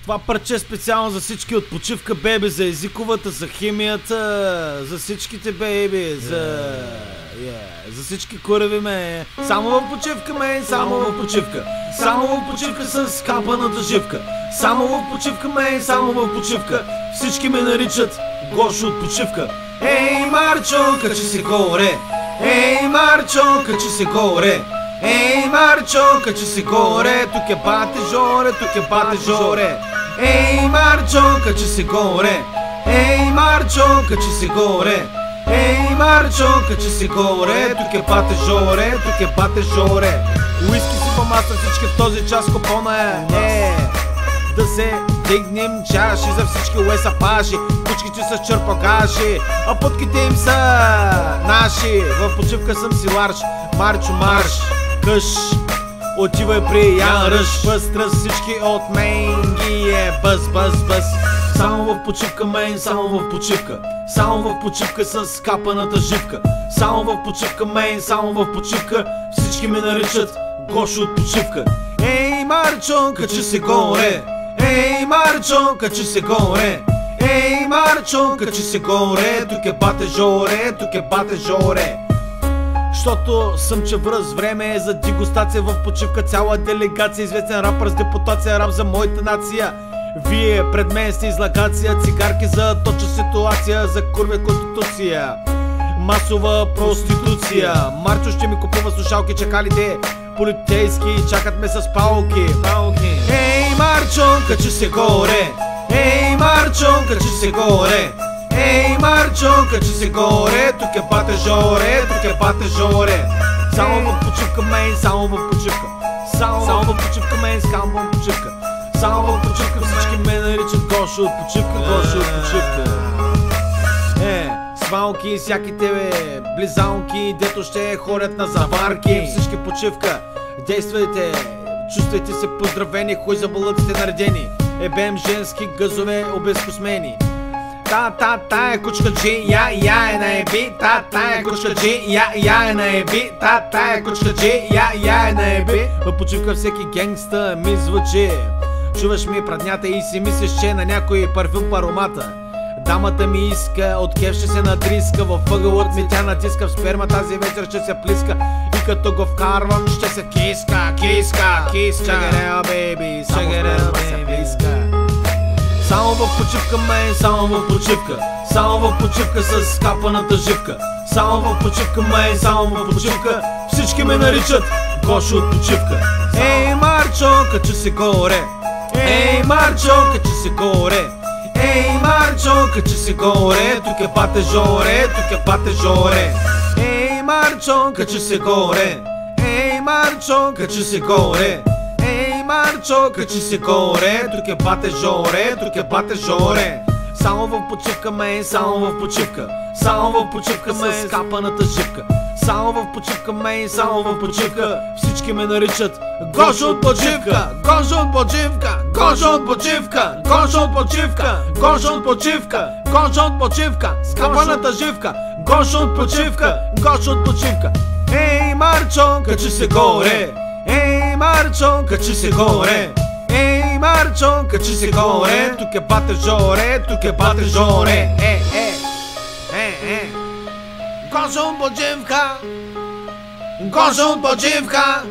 Това парче е специално за всички от почивка, бейби, за езиковата, за химията, за всичките, бейби, за всички куреви, ме. Само в почивка, ме, само в почивка. Само в почивка с капаната живка. Само в почивка, ме, само в почивка. Всички ме наричат Гошо от почивка. Ей, Марчо, качи се горе. Ей, Марчо, качи се горе. Ей, Марчо, качи се горе. Тук е бате жоре, тук е бате жоре. Ей, Марчо, качи се горе. Ей, Марчо, качи се горе. Ей, Марчо, качи се горе. Тук е бате жоре, тук е бате жоре. Уиски си по маса, всички в този час купона е. Да се дигнем чаши за всички уесапаши. Кучките с черпагаши, а пътките им са наши. В почивка съм си ларш, Марчо марш. Къш, отивай при Ян Ръш. Бъстръс всички от мен ги е бъз, бъз, бъз. Само в почивка, мен, само в почивка. Само в почивка с капаната живка. Само в почивка, мен, само в почивка. Всички ме наричат Гошо от почивка. Ей, Марчо, качи се горе. Ей, Марчо, качи се горе. Ей, Марчо, качи се горе. Тук е бате жоре, тук е бате жоре. Защото съм чевръз, време е за дегустация. В почивка цяла делегация, известен рапър с депутация, рап за моята нация. Вие пред мен сте излагация, цигарки за точна ситуация, за курве конституция, масова проституция. Марчо ще ми купува слушалки, чакалите полицейски чакат ме с палки. Ей, Марчо, качи се горе. Ей, Марчо, качи се горе. Ей, Марчо, качи се горе. Тук е бате жоре, тук е бате жоре. Само в почивка, мен, само в почивка. Само в почивка, мен, само в почивка. Само в почивка всички ме наричат Гошо от почивка, Гошо от почивка. Свалки, всяките близалки, дето ще ходят на заварки. Всички почивка, действайте, чувствайте се поздравени, хуй за бълъците наредени. Ебем женски газове обезкосмени. Та е кучка джи, я е наеби. Та е кучка джи, я е наеби. Та е кучка джи, я е наеби. В почивка всеки генгста ми звучи. Чуваш ми праднята и си мислиш, че на някой парфюм по аромата. Дамата ми иска, от кеф ще се натриска. Във въгълът ми тя натиска, в сперма тази вечер ще се плиска. И като го вкарвам ще се киска. Чагареа, бейби, чагареа, бейби. Само в почивка, мен, само в почивка. Само в почивка с капаната живка. Само в почивка, мен, само в почивка. Всички ме наричат Гошо от почивка. Ей, Марчо, качи се горе. Ей, Марчо, качи се горе. Ей, Марчо, качи се горе. Тук е бате жоре, тук е бате жоре. Ей, Марчо, качи се горе. Ей, Марчо, качи се горе. Ей, Марчо, качи се горе. Тук е бате жоре, тук е бате жоре. Само в почивка, мен, само в почивка. Само в почивка с капаната живка. Само в почивка, мен, само в почивка. Всички ме наричат Гошо от почивка. Гошо от почивка. Гошо от почивка. Гошо от почивка. Гошо от почивка. Гошо от почивка. С капаната живка. Гошо от почивка. Гошо от почивка. Ей, Марчо, качи се горе. Ей, Марчо, качи се горе. Ей, Марчо, качи се горе. Тук е бате жоре, тук е бате жоре. Гошо от почивка. Гошо от почивка.